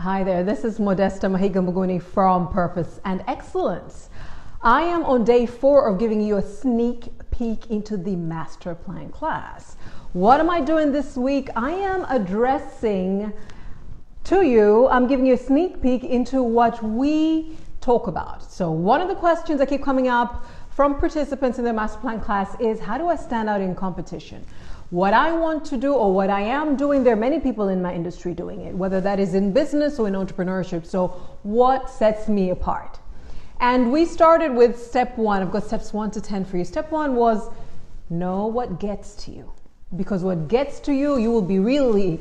Hi there, this is Modesta Mahigambaguni from Purpose and Excellence. I am on day 4 of giving you a sneak peek into the Masterplan class. What am I doing this week? I am addressing to you, I'm giving you a sneak peek into what we talk about. So one of the questions that keep coming up from participants in the Masterplan class is, how do I stand out in competition? What I want to do, or what I am doing, there are many people in my industry doing it, whether that is in business or in entrepreneurship. So what sets me apart? And we started with step 1. I've got steps 1 to 10 for you. Step 1 was know what gets to you, because what gets to you, you will be really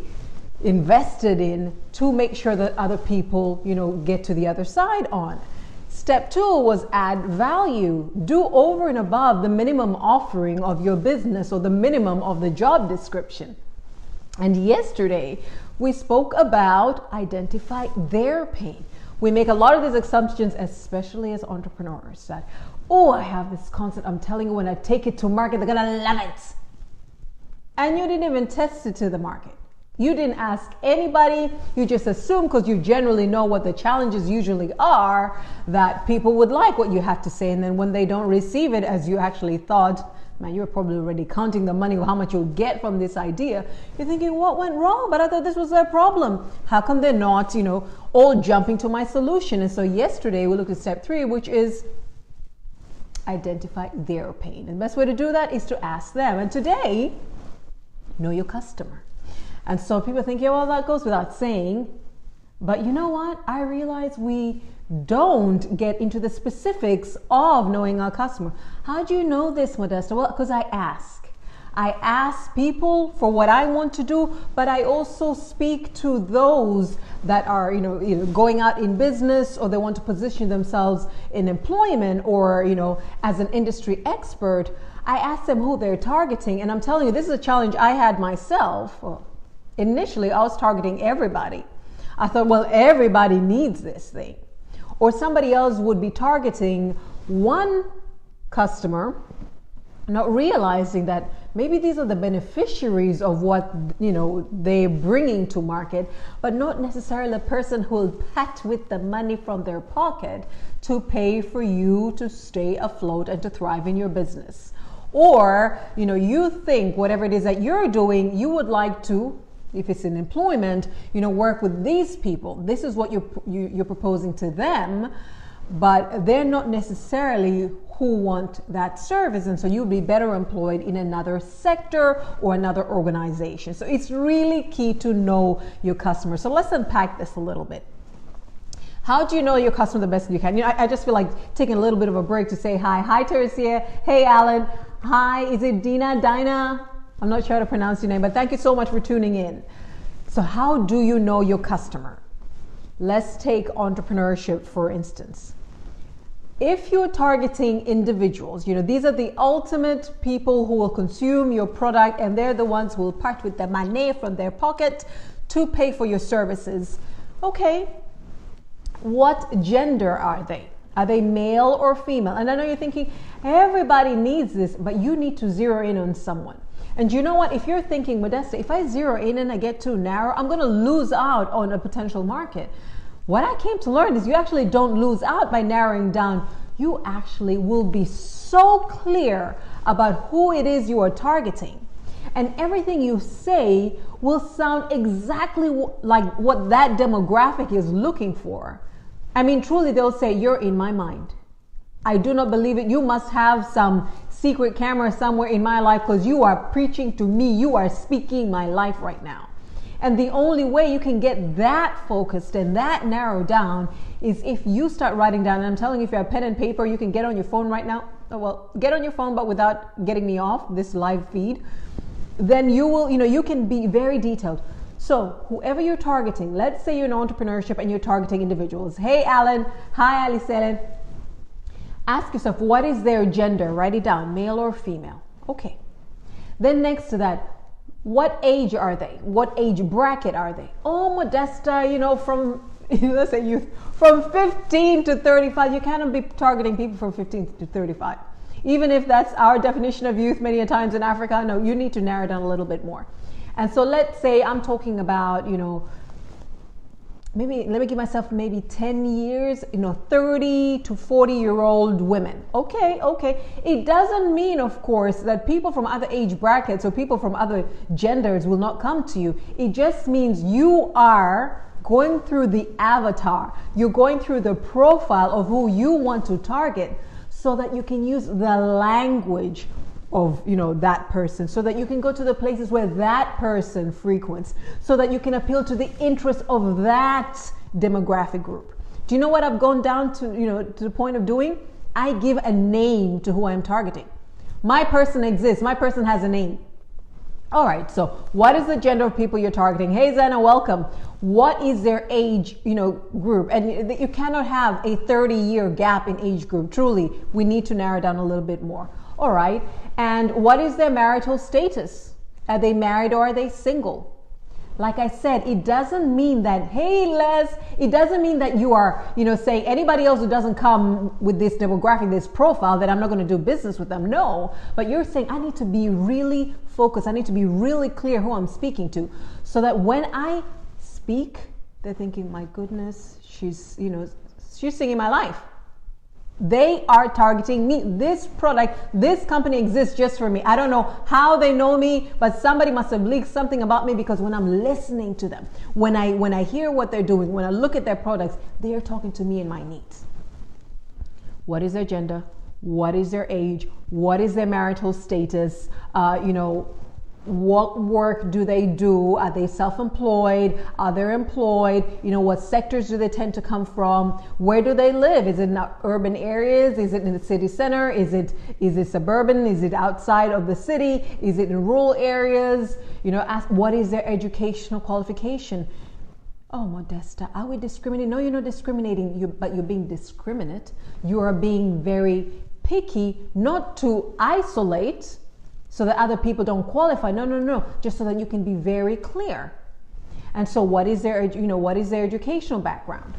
invested in to make sure that other people, get to the other side on. Step 2 was add value. Do over and above the minimum offering of your business or the minimum of the job description. And yesterday, we spoke about identify their pain. We make a lot of these assumptions, especially as entrepreneurs, that, I have this concept. I'm telling you, when I take it to market, they're going to love it. And you didn't even test it to the market. You didn't ask anybody. You just assume, because you generally know what the challenges usually are, that people would like what you have to say. And then when they don't receive it as you actually thought, man, you're probably already counting the money or how much you'll get from this idea. You're thinking, what went wrong? But I thought this was their problem. How come they're not, all jumping to my solution? And so yesterday we looked at step 3, which is identify their pain. And the best way to do that is to ask them. And today, know your customer. And so people think, that goes without saying. But you know what? I realize we don't get into the specifics of knowing our customer. How do you know this, Modesta? Well, because I ask. I ask people for what I want to do, but I also speak to those that are, either going out in business, or they want to position themselves in employment, or, as an industry expert. I ask them who they're targeting. And I'm telling you, this is a challenge I had myself. Initially, I was targeting everybody. I thought, everybody needs this thing. Or somebody else would be targeting one customer, not realizing that maybe these are the beneficiaries of what, they're bringing to market, but not necessarily the person who will pat with the money from their pocket to pay for you to stay afloat and to thrive in your business. Or, you think whatever it is that you're doing, you would like to, if it's in employment, work with these people. This is what you're proposing to them, but they're not necessarily who want that service. And so you'll be better employed in another sector or another organization. So it's really key to know your customer. So let's unpack this a little bit. How do you know your customer the best you can? I just feel like taking a little bit of a break to say hi. Hi, Teresa. Hey, Alan. Hi, is it Dinah? I'm not sure how to pronounce your name, but thank you so much for tuning in. So how do you know your customer? Let's take entrepreneurship, for instance. If you're targeting individuals, these are the ultimate people who will consume your product, and they're the ones who will part with the money from their pocket to pay for your services. Okay, what gender are they? Are they male or female? And I know you're thinking, everybody needs this, but you need to zero in on someone. And you know what? If you're thinking, Modesta, if I zero in and I get too narrow, I'm going to lose out on a potential market. What I came to learn is you actually don't lose out by narrowing down. You actually will be so clear about who it is you are targeting. And everything you say will sound exactly like what that demographic is looking for. I mean, truly, they'll say, you're in my mind. I do not believe it. You must have some secret camera somewhere in my life, because you are preaching to me. You are speaking my life right now. And the only way you can get that focused and that narrowed down is if you start writing down. And I'm telling you, if you have pen and paper, you can get on your phone right now. Get on your phone, but without getting me off this live feed. Then you will, you can be very detailed. So whoever you're targeting, let's say you're in entrepreneurship and you're targeting individuals. Hey, Alan. Hi, Alice Ellen. Ask yourself, what is their gender? Write it down, male or female. Okay. Then next to that, what age are they? What age bracket are they? Oh, Modesta, from, let's say youth, from 15 to 35. You cannot be targeting people from 15 to 35. Even if that's our definition of youth many a times in Africa, no, you need to narrow down a little bit more. And so let's say I'm talking about, maybe let me give myself maybe 10 years, 30 to 40-year-old women. Okay. It doesn't mean, of course, that people from other age brackets or people from other genders will not come to you. It just means you are going through the avatar. You're going through the profile of who you want to target so that you can use the language of that person, so that you can go to the places where that person frequents, so that you can appeal to the interests of that demographic group. Do you know what I've gone down to, to the point of doing? I give a name to who I'm targeting. My person exists. My person has a name. All right, so what is the gender of people you're targeting? Hey, Zana, welcome. What is their age, group? And you cannot have a 30-year gap in age group. Truly, we need to narrow down a little bit more. All right, and what is their marital status? Are they married or are they single? Like I said, it doesn't mean that, hey, Les, it doesn't mean that you are, saying anybody else who doesn't come with this demographic, this profile, that I'm not going to do business with them. No, but you're saying I need to be really focused. I need to be really clear who I'm speaking to, so that when I speak, they're thinking, my goodness, she's singing my life. They are targeting me. This product, this company exists just for me. I don't know how they know me, but somebody must have leaked something about me, because when I'm listening to them, when I hear what they're doing, when I look at their products, they are talking to me and my needs. What is their gender? What is their age? What is their marital status? What work do they do? Are they self-employed? Are they employed? What sectors do they tend to come from? Where do they live? Is it in urban areas? Is it in the city center? Is it suburban? Is it outside of the city? Is it in rural areas? Ask what is their educational qualification. Oh, Modesta, are we discriminating? No, you're not discriminating, but you're being discriminate. You are being very picky, not to isolate so that other people don't qualify. No. Just so that you can be very clear. And so what is their educational background?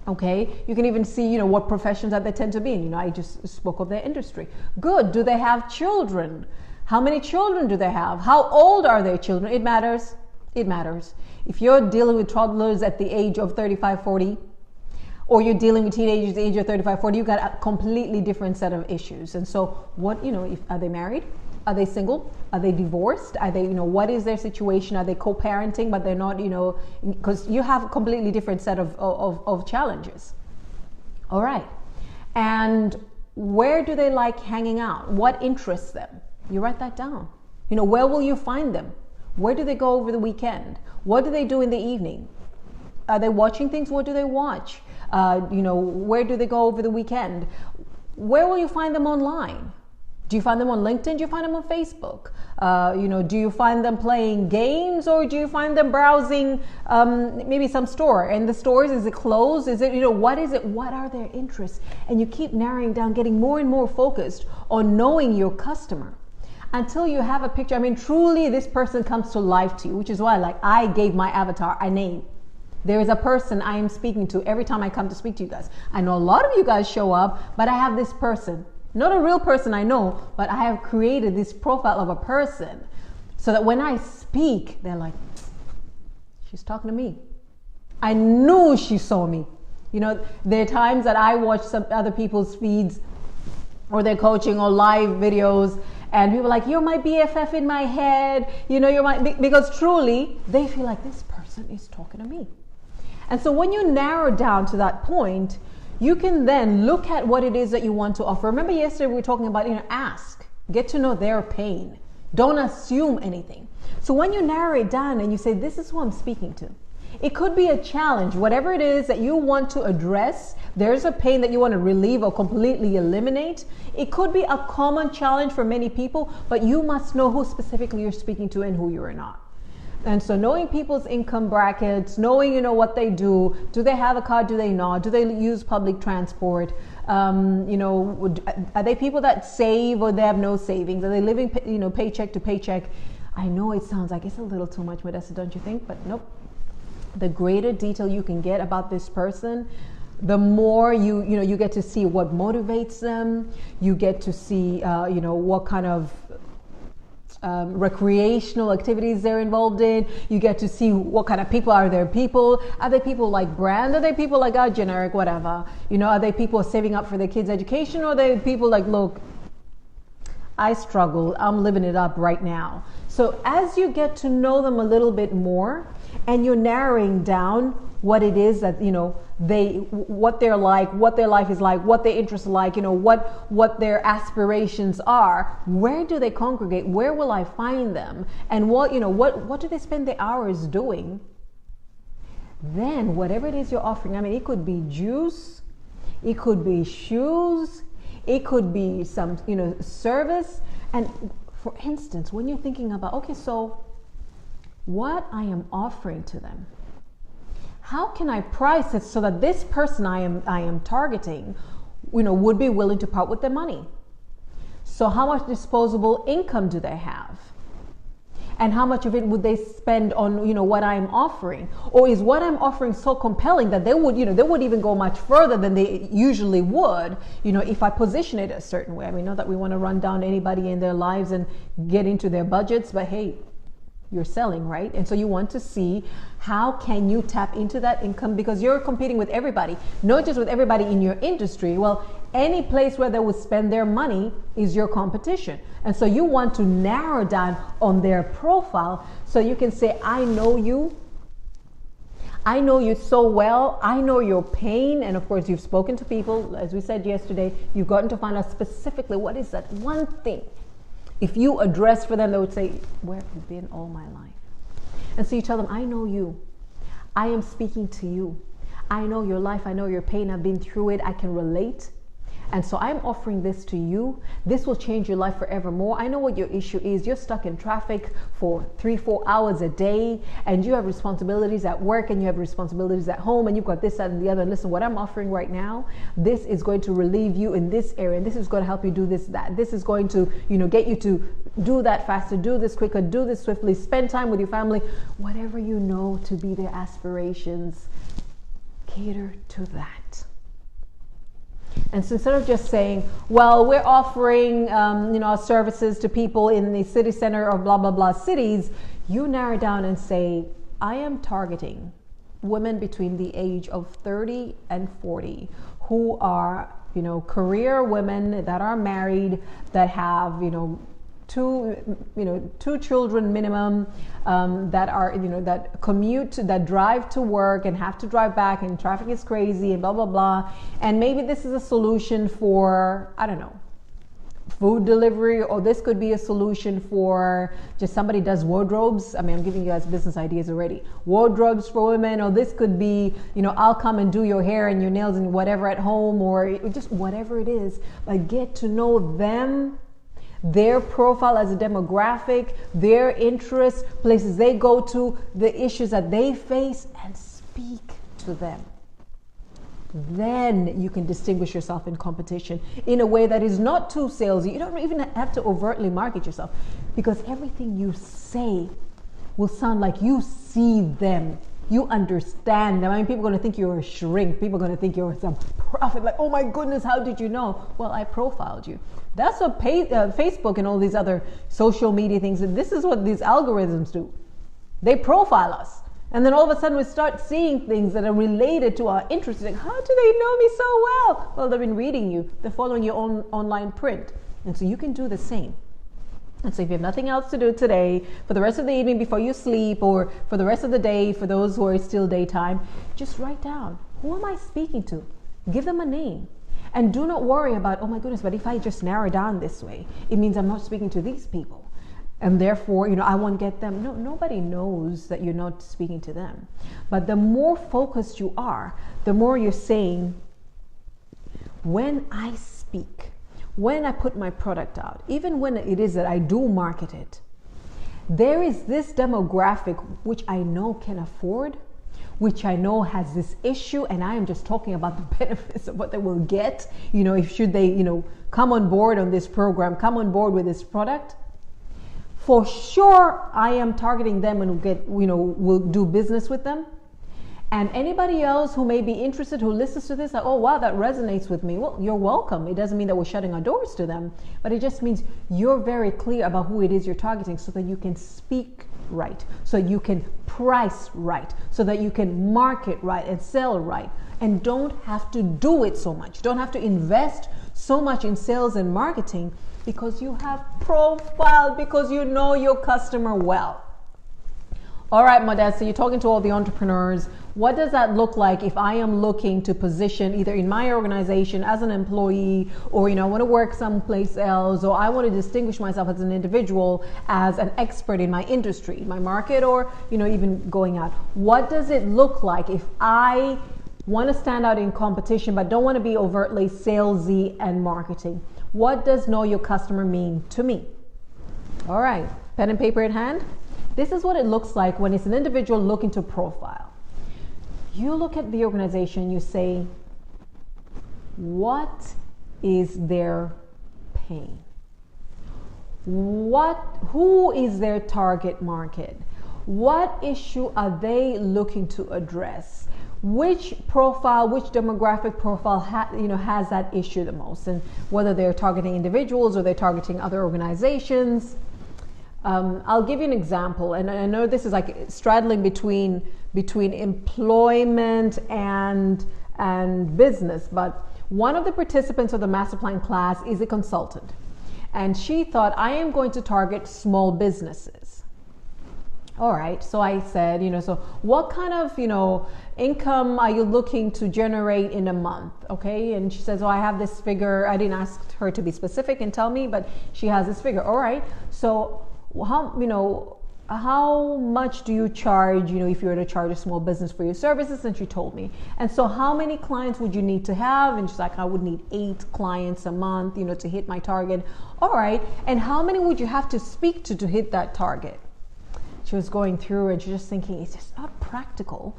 Okay, you can even see, what professions that they tend to be in. I just spoke of their industry. Good. Do they have children? How many children do they have? How old are their children? It matters. It matters. If you're dealing with toddlers at the age of 35, 40, or you're dealing with teenagers at the age of 35, 40, you've got a completely different set of issues. And so are they married? Are they single? Are they divorced? Are they, what is their situation? Are they co-parenting, but they're not, because you have a completely different set of challenges. All right. And where do they like hanging out? What interests them? You write that down. Where will you find them? Where do they go over the weekend? What do they do in the evening? Are they watching things? What do they watch? Where do they go over the weekend? Where will you find them online? Do you find them on LinkedIn? Do you find them on Facebook? Do you find them playing games, or do you find them browsing maybe some store? And the stores, is it closed? Is it, what is it? What are their interests? And you keep narrowing down, getting more and more focused on knowing your customer until you have a picture. I mean, truly this person comes to life to you, which is why I gave my avatar a name. There is a person I am speaking to every time I come to speak to you guys. I know a lot of you guys show up, but I have this person. Not a real person I know, but I have created this profile of a person so that when I speak, they're like, she's talking to me. I knew she saw me. There are times that I watch some other people's feeds or their coaching or live videos, and people are like, you're my BFF in my head. Because truly they feel like this person is talking to me. And so when you narrow down to that point, you can then look at what it is that you want to offer. Remember yesterday we were talking about, ask, get to know their pain. Don't assume anything. So when you narrow it down and you say, this is who I'm speaking to, it could be a challenge, whatever it is that you want to address. There's a pain that you want to relieve or completely eliminate. It could be a common challenge for many people, but you must know who specifically you're speaking to and who you are not. And so knowing people's income brackets, knowing, what they do they have a car, do they not? Do they use public transport? Are they people that save or they have no savings? Are they living, paycheck to paycheck? I know it sounds like it's a little too much, Modesta, don't you think? But nope. The greater detail you can get about this person, the more you get to see what motivates them. You get to see, what kind of recreational activities they're involved in. You get to see what kind of people are there. Are they people like brand? Are they people like generic, whatever? Are they people saving up for their kids' education? Or are they people like, look, I struggle, I'm living it up right now. So as you get to know them a little bit more, and you're narrowing down what it is that what they're like, what their life is like, what their interests are like, what their aspirations are. Where do they congregate? Where will I find them? And what do they spend their hours doing? Then whatever it is you're offering, it could be juice, it could be shoes, it could be some service. And for instance, when you're thinking about, okay, so what I am offering to them, how can I price it so that this person I am targeting, would be willing to part with their money? So how much disposable income do they have? And how much of it would they spend on, what I'm offering? Or is what I'm offering so compelling that they would even go much further than they usually would, if I position it a certain way? Not that we want to run down anybody in their lives and get into their budgets, but hey, you're selling, right? And so you want to see how can you tap into that income, because you're competing with everybody, not just with everybody in your industry. Well, any place where they would spend their money is your competition. And so you want to narrow down on their profile so you can say, I know you so well. I know your pain. And of course, you've spoken to people, as we said yesterday, you've gotten to find out specifically what is that one thing. If you address for them, they would say, where have you been all my life? And so you tell them, I know you. I am speaking to you. I know your life. I know your pain. I've been through it. I can relate. And so I'm offering this to you. This will change your life forevermore. I know what your issue is. You're stuck in traffic for 3-4 hours a day, and you have responsibilities at work, and you have responsibilities at home, and you've got this, that, and the other. And listen, what I'm offering right now, this is going to relieve you in this area, and this is going to help you do this, that. This is going to, get you to do that faster, do this quicker, do this swiftly, spend time with your family. Whatever you know to be their aspirations, cater to that. And so instead of just saying, well, we're offering, our services to people in the city center or blah, blah, blah cities, you narrow down and say, I am targeting women between the age of 30 and 40 who are, career women that are married, that have, two children minimum, that are, that commute, that drive to work and have to drive back, and traffic is crazy and blah, blah, blah. And maybe this is a solution for, I don't know, food delivery, or this could be a solution for just somebody does wardrobes. I'm giving you guys business ideas already. Wardrobes for women, or this could be, I'll come and do your hair and your nails and whatever at home, or just whatever it is. But get to know them, their profile as a demographic, their interests, places they go to, the issues that they face, and speak to them. Then you can distinguish yourself in competition in a way that is not too salesy. You don't even have to overtly market yourself, because everything you say will sound like you see them. You understand them. People are going to think you're a shrink. People are going to think you're some prophet. Like, oh my goodness, how did you know? Well, I profiled you. That's what Facebook and all these other social media things, and this is what these algorithms do. They profile us. And then all of a sudden we start seeing things that are related to our interests. Like, how do they know me so well? Well, they've been reading you. They're following your own online print. And so you can do the same. And so if you have nothing else to do today, for the rest of the evening before you sleep, or for the rest of the day, for those who are still daytime, just write down, who am I speaking to? Give them a name. And do not worry about, oh my goodness, but if I just narrow down this way, it means I'm not speaking to these people. And therefore, I won't get them. No, nobody knows that you're not speaking to them. But the more focused you are, the more you're saying, when I speak, when I put my product out, even when it is that I do market it, there is this demographic which I know can afford, which I know has this issue, and I am just talking about the benefits of what they will get, if should they, come on board on this program, come on board with this product. For sure, I am targeting them and will do business with them. And anybody else who may be interested, who listens to this, like, oh wow, that resonates with me. Well, you're welcome. It doesn't mean that we're shutting our doors to them, but it just means you're very clear about who it is you're targeting so that you can speak right, so you can price right, so that you can market right and sell right, and don't have to do it so much. Don't have to invest so much in sales and marketing because you have profile, because you know your customer well. All right, Modesta, you're talking to all the entrepreneurs. What does that look like if I am looking to position either in my organization as an employee, or, I want to work someplace else, or I want to distinguish myself as an individual, as an expert in my industry, my market, or, even going out? What does it look like if I want to stand out in competition, but don't want to be overtly salesy and marketing? What does know your customer mean to me? All right, pen and paper in hand. This is what it looks like when it's an individual looking to profile. You look at the organization, you say, what is their pain? Who is their target market? What issue are they looking to address? Which profile, which demographic profile has that issue the most? And whether they're targeting individuals or they're targeting other organizations. I'll give you an example, and I know this is like straddling between employment and business, but one of the participants of the Masterplan class is a consultant, and she thought, I am going to target small businesses. All right, so I said, so what kind of, income are you looking to generate in a month? Okay, and she says, I have this figure. I didn't ask her to be specific and tell me, but she has this figure. All right, so how much do you charge, if you were to charge a small business for your services? And she told me. And so how many clients would you need to have? And she's like, I would need 8 clients a month, to hit my target. All right, and how many would you have to speak to hit that target? She was going through and she's just thinking, it's just not practical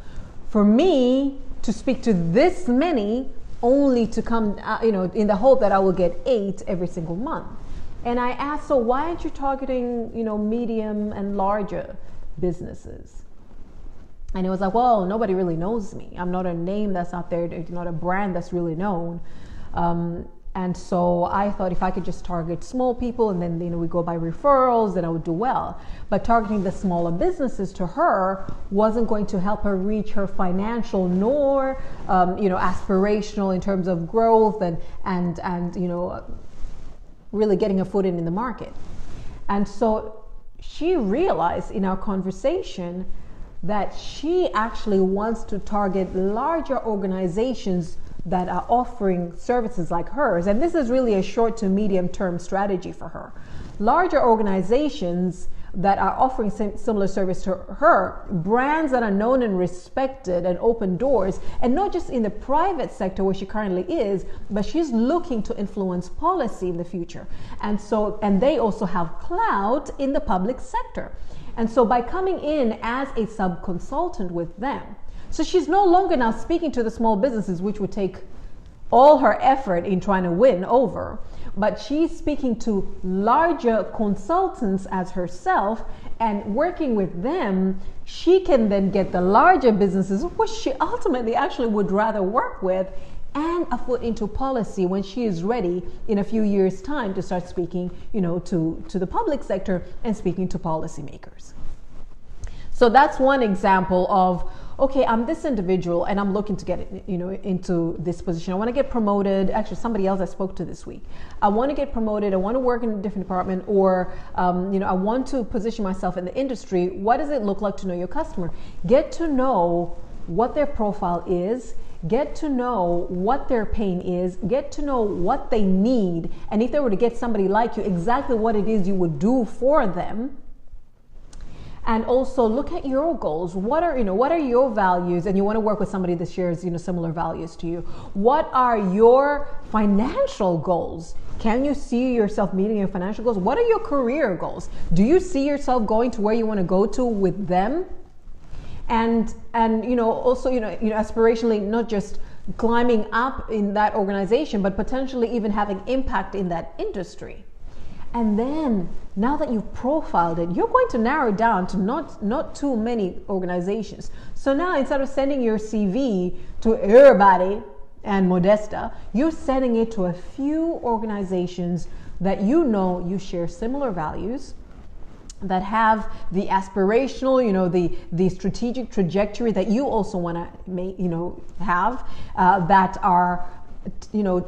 for me to speak to this many only to come, in the hope that I will get 8 every single month. And I asked, so why aren't you targeting, medium and larger businesses? And it was like, well, nobody really knows me. I'm not a name that's out there. It's not a brand that's really known. And so I thought if I could just target small people and then, we go by referrals, then I would do well. But targeting the smaller businesses to her wasn't going to help her reach her financial nor, aspirational in terms of growth and really getting a foot in the market. And so she realized in our conversation that she actually wants to target larger organizations that are offering services like hers. And this is really a short to medium term strategy for her. Larger organizations that are offering similar service to her, brands that are known and respected and open doors, and not just in the private sector where she currently is, but she's looking to influence policy in the future. And they also have clout in the public sector. And so by coming in as a sub-consultant with them, so she's no longer now speaking to the small businesses, which would take all her effort in trying to win over, but she's speaking to larger consultants as herself, and working with them, she can then get the larger businesses, which she ultimately actually would rather work with, and a foot into policy when she is ready in a few years' time to start speaking, to the public sector and speaking to policymakers. So that's one example of, okay, I'm this individual and I'm looking to get into this position. I want to get promoted. Actually, somebody else I spoke to this week. I want to get promoted. I want to work in a different department, or I want to position myself in the industry. What does it look like to know your customer? Get to know what their profile is. Get to know what their pain is. Get to know what they need. And if they were to get somebody like you, exactly what it is you would do for them. And also look at your goals. What are your values? And you want to work with somebody that shares, similar values to you. What are your financial goals? Can you see yourself meeting your financial goals? What are your career goals? Do you see yourself going to where you want to go to with them? And also, aspirationally, not just climbing up in that organization, but potentially even having impact in that industry. And then, now that you've profiled it, you're going to narrow down to not too many organizations. So now instead of sending your CV to everybody and Modesta, you're sending it to a few organizations that you share similar values, that have the aspirational, the strategic trajectory that you also want to have, that are,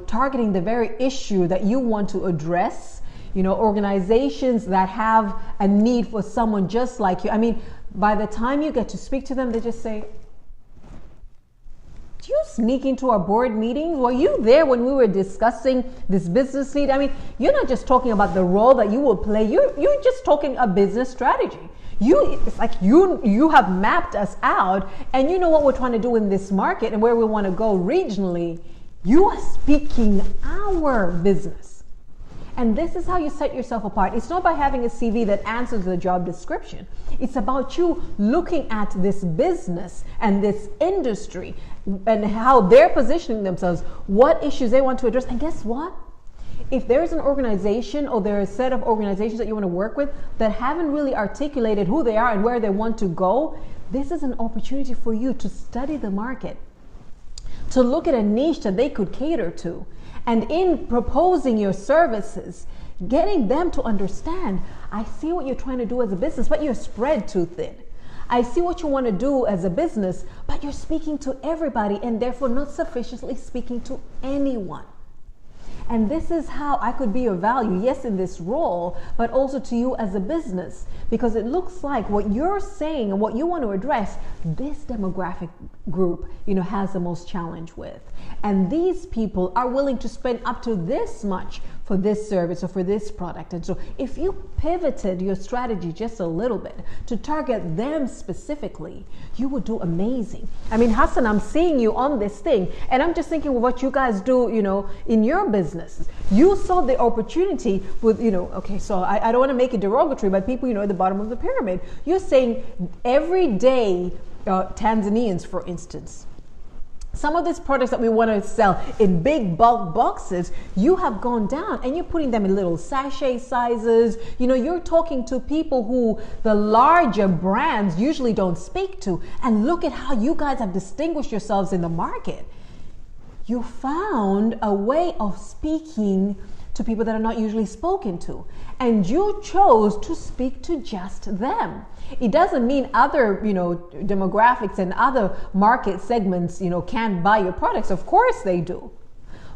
targeting the very issue that you want to address, organizations that have a need for someone just like you. I mean, by the time you get to speak to them, they just say, do you sneak into our board meetings? Were you there when we were discussing this business need? I mean, you're not just talking about the role that you will play. You're just talking a business strategy. It's like you have mapped us out, and you know what we're trying to do in this market and where we want to go regionally. You are speaking our business. And this is how you set yourself apart. It's not by having a CV that answers the job description. It's about you looking at this business and this industry and how they're positioning themselves, what issues they want to address. And guess what? If there's an organization or there's a set of organizations that you want to work with that haven't really articulated who they are and where they want to go, this is an opportunity for you to study the market, to look at a niche that they could cater to. And in proposing your services, getting them to understand, I see what you're trying to do as a business, but you're spread too thin. I see what you want to do as a business, but you're speaking to everybody and therefore not sufficiently speaking to anyone. And this is how I could be of value, yes, in this role, but also to you as a business, because it looks like what you're saying and what you want to address, this demographic group, has the most challenge with. And these people are willing to spend up to this much for this service or for this product. And so if you pivoted your strategy just a little bit to target them specifically, you would do amazing. I mean, Hassan, I'm seeing you on this thing, and I'm just thinking, well, what you guys do, in your business. You saw the opportunity with, okay, so I don't want to make it derogatory, but people, at the bottom of the pyramid, you're saying everyday Tanzanians, for instance, some of these products that we want to sell in big bulk boxes, you have gone down and you're putting them in little sachet sizes. You're talking to people who the larger brands usually don't speak to. And look at how you guys have distinguished yourselves in the market. You found a way of speaking to people that are not usually spoken to. And you chose to speak to just them. It doesn't mean other, demographics and other market segments, can't buy your products. Of course they do.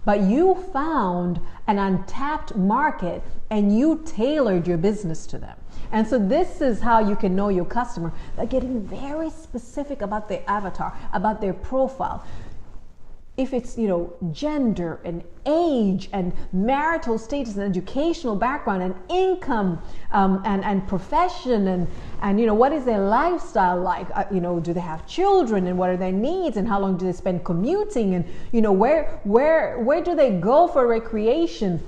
But you found an untapped market and you tailored your business to them. And so this is how you can know your customer by getting very specific about their avatar, about their profile. If it's, gender and age and marital status and educational background and income and profession and what is their lifestyle like? Do they have children and what are their needs and how long do they spend commuting and, where do they go for recreation?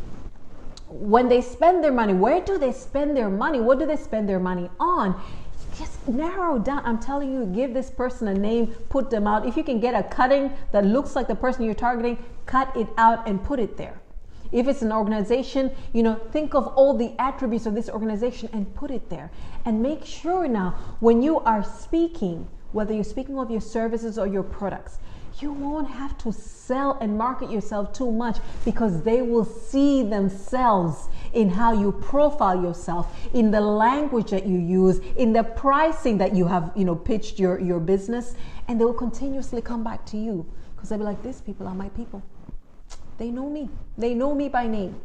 When they spend their money, where do they spend their money? What do they spend their money on? Just narrow down. I'm telling you, give this person a name, put them out. If you can get a cutting that looks like the person you're targeting, cut it out and put it there. If it's an organization, think of all the attributes of this organization and put it there. And make sure now, when you are speaking, whether you're speaking of your services or your products, you won't have to sell and market yourself too much because they will see themselves in how you profile yourself, in the language that you use, in the pricing that you have, pitched your business, and they will continuously come back to you because they'll be like, these people are my people. They know me. They know me by name.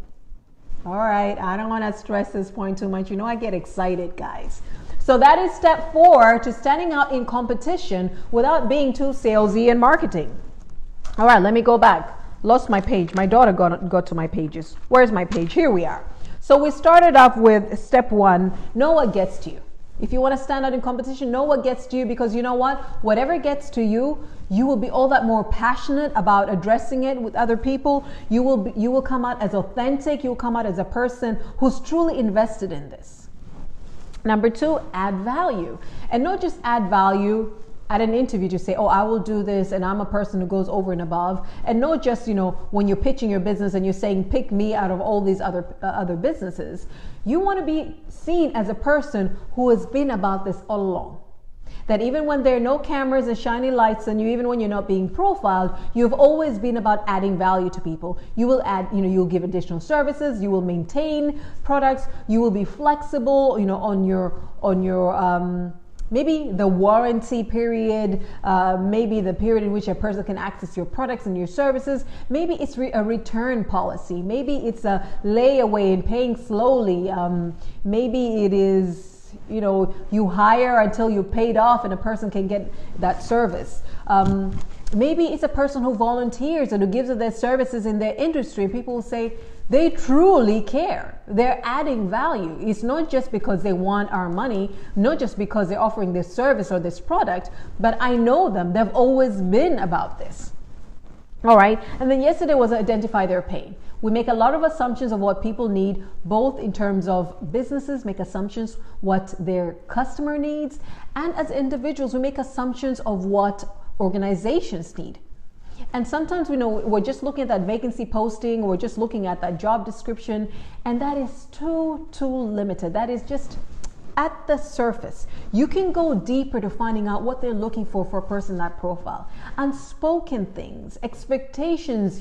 All right, I don't want to stress this point too much. I get excited, guys. So that is step 4 to standing out in competition without being too salesy and marketing. All right, let me go back. Lost my page. My daughter got to my pages. Where's my page? Here we are. So we started off with step 1, know what gets to you. If you want to stand out in competition, know what gets to you, because you know what? Whatever gets to you, you will be all that more passionate about addressing it with other people. You will come out as authentic. You will come out as a person who's truly invested in this. Number 2, add value. And not just add value at an interview to say, oh, I will do this and I'm a person who goes over and above. And not just, when you're pitching your business and you're saying, pick me out of all these other businesses. You want to be seen as a person who has been about this all along. That even when there are no cameras and shiny lights on you, even when you're not being profiled, you've always been about adding value to people. You will add, you'll give additional services, you will maintain products, you will be flexible, on your maybe the warranty period, maybe the period in which a person can access your products and your services. Maybe it's a return policy. Maybe it's a layaway and paying slowly. Maybe it is, you hire until you're paid off and a person can get that service. Maybe it's a person who volunteers and who gives of their services in their industry. People will say they truly care. They're adding value. It's not just because they want our money, not just because they're offering this service or this product, but I know them. They've always been about this. All right. And then yesterday was identify their pain. We make a lot of assumptions of what people need, both in terms of businesses make assumptions what their customer needs, and as individuals, we make assumptions of what organizations need. And sometimes we're just looking at that vacancy posting, or we're just looking at that job description, and that is too limited. That is just at the surface. You can go deeper to finding out what they're looking for a person in that profile. Unspoken things, expectations,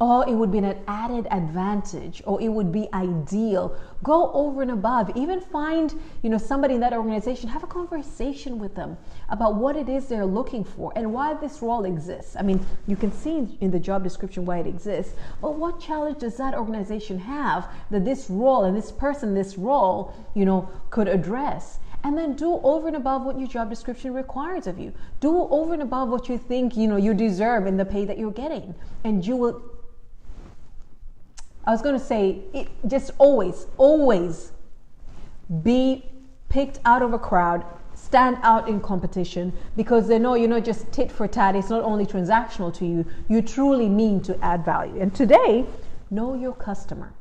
it would be an added advantage, or it would be ideal. Go over and above. Even find, somebody in that organization, have a conversation with them about what it is they're looking for and why this role exists. I mean, you can see in the job description why it exists, but what challenge does that organization have that this role and this person, this role, could address? And then do over and above what your job description requires of you. Do over and above what you think, you deserve in the pay that you're getting. And you will, I was going to say, just always be picked out of a crowd, stand out in competition, because they know you're not just tit for tat. It's not only transactional to you. You truly mean to add value. And today, know your customer.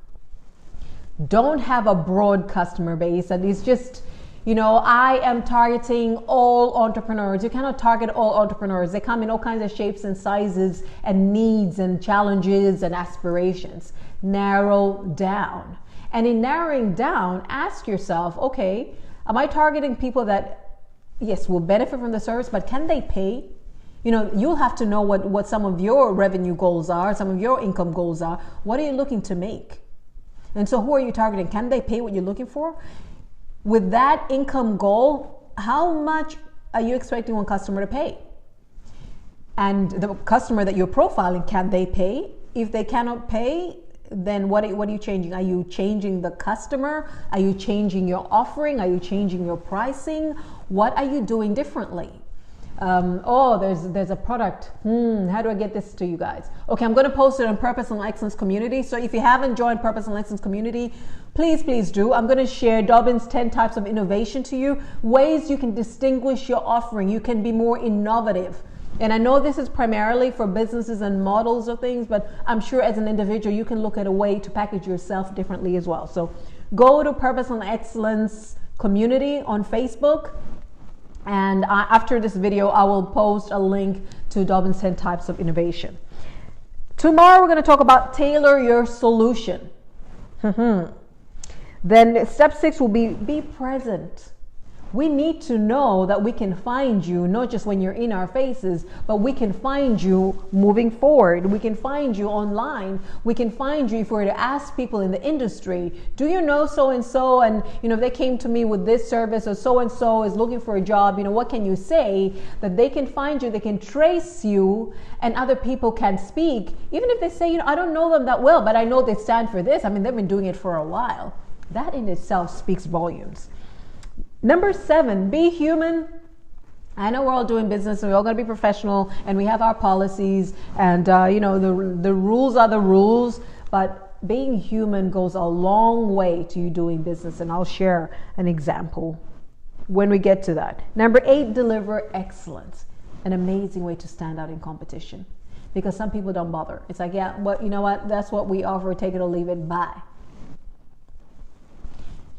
Don't have a broad customer base and it's just, I am targeting all entrepreneurs. You cannot target all entrepreneurs. They come in all kinds of shapes and sizes and needs and challenges and aspirations. Narrow down. And in narrowing down, ask yourself, okay, am I targeting people that, yes, will benefit from the service, but can they pay? You'll have to know what some of your revenue goals are, some of your income goals are. What are you looking to make? And so who are you targeting? Can they pay what you're looking for? With that income goal, how much are you expecting one customer to pay? And the customer that you're profiling, can they pay? If they cannot pay, then what are you changing? Are you changing the customer? Are you changing your offering? Are you changing your pricing? What are you doing differently? There's a product. How do I get this to you guys? Okay, I'm going to post it on Purpose and Excellence Community. So if you haven't joined Purpose and Excellence Community, please do. I'm going to share Dobbin's 10 types of innovation to you, ways you can distinguish your offering. You can be more innovative. And I know this is primarily for businesses and models of things, but I'm sure as an individual, you can look at a way to package yourself differently as well. So go to Purpose and Excellence Community on Facebook. And after this video, I will post a link to Dobbin's 10 types of innovation. Tomorrow, we're going to talk about tailor your solution. Then step 6 will be present. We need to know that we can find you, not just when you're in our faces, but we can find you moving forward. We can find you online. We can find you if we were to ask people in the industry, do you know so-and-so? And, they came to me with this service, or so-and-so is looking for a job. What can you say? That they can find you, they can trace you, and other people can speak. Even if they say, I don't know them that well, but I know they stand for this. I mean, they've been doing it for a while. That in itself speaks volumes. Number 7, be human. I know we're all doing business and we're all going to be professional and we have our policies and, the rules are the rules, but being human goes a long way to you doing business. And I'll share an example when we get to that. Number 8, deliver excellence. An amazing way to stand out in competition, because some people don't bother. It's like, yeah, well, you know what? That's what we offer. Take it or leave it. Bye.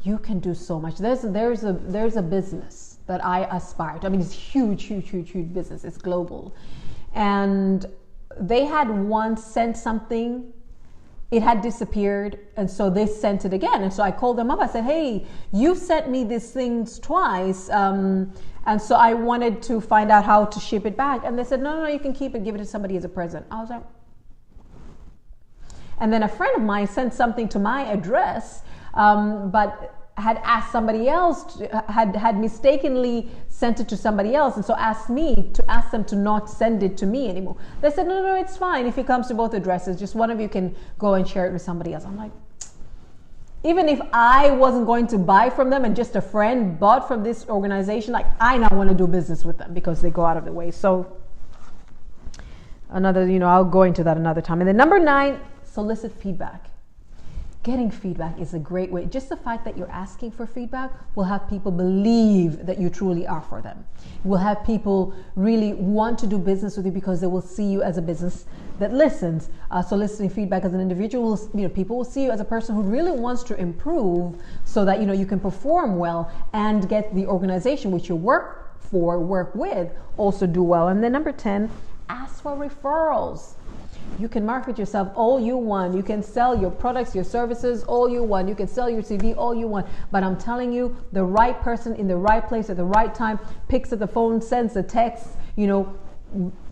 You can do so much. There's a business that I aspire to. I mean, it's huge business. It's global. And they had once sent something it had disappeared, and so they sent it again. And so I called them up. I said, hey, you sent me these things twice, and so I wanted to find out how to ship it back. And they said, no, you can keep it, give it to somebody as a present. I was like, and then a friend of mine sent something to my address, but had asked somebody else, had mistakenly sent it to somebody else, and so asked me to ask them to not send it to me anymore. They said, no, it's fine if it comes to both addresses, just one of you can go and share it with somebody else. I'm like, even if I wasn't going to buy from them and just a friend bought from this organization, like, I now want to do business with them because they go out of the way. So another, I'll go into that another time. And then number 9, solicit feedback. Getting feedback is a great way. Just the fact that you're asking for feedback will have people believe that you truly are for them. It will have people really want to do business with you because they will see you as a business that listens. Soliciting feedback as an individual, people will see you as a person who really wants to improve so that, you can perform well and get the organization which you work with, also do well. And then number 10, ask for referrals. You can market yourself all you want. You can sell your products, your services all you want. You can sell your CV all you want. But I'm telling you, the right person in the right place at the right time picks up the phone, sends a text,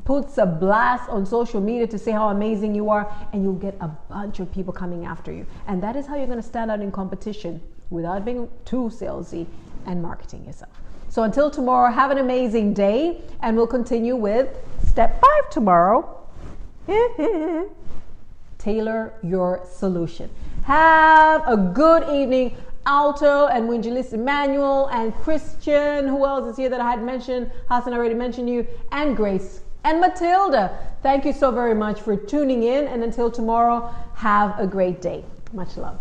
puts a blast on social media to say how amazing you are, and you'll get a bunch of people coming after you. And that is how you're going to stand out in competition without being too salesy and marketing yourself. So until tomorrow, have an amazing day, and we'll continue with step 5 tomorrow. Tailor your solution. Have a good evening, Alto and Wingelis Emmanuel and Christian. Who else is here that I had mentioned? Hassan already mentioned you. And Grace and Matilda. Thank you so very much for tuning in. And until tomorrow, have a great day. Much love.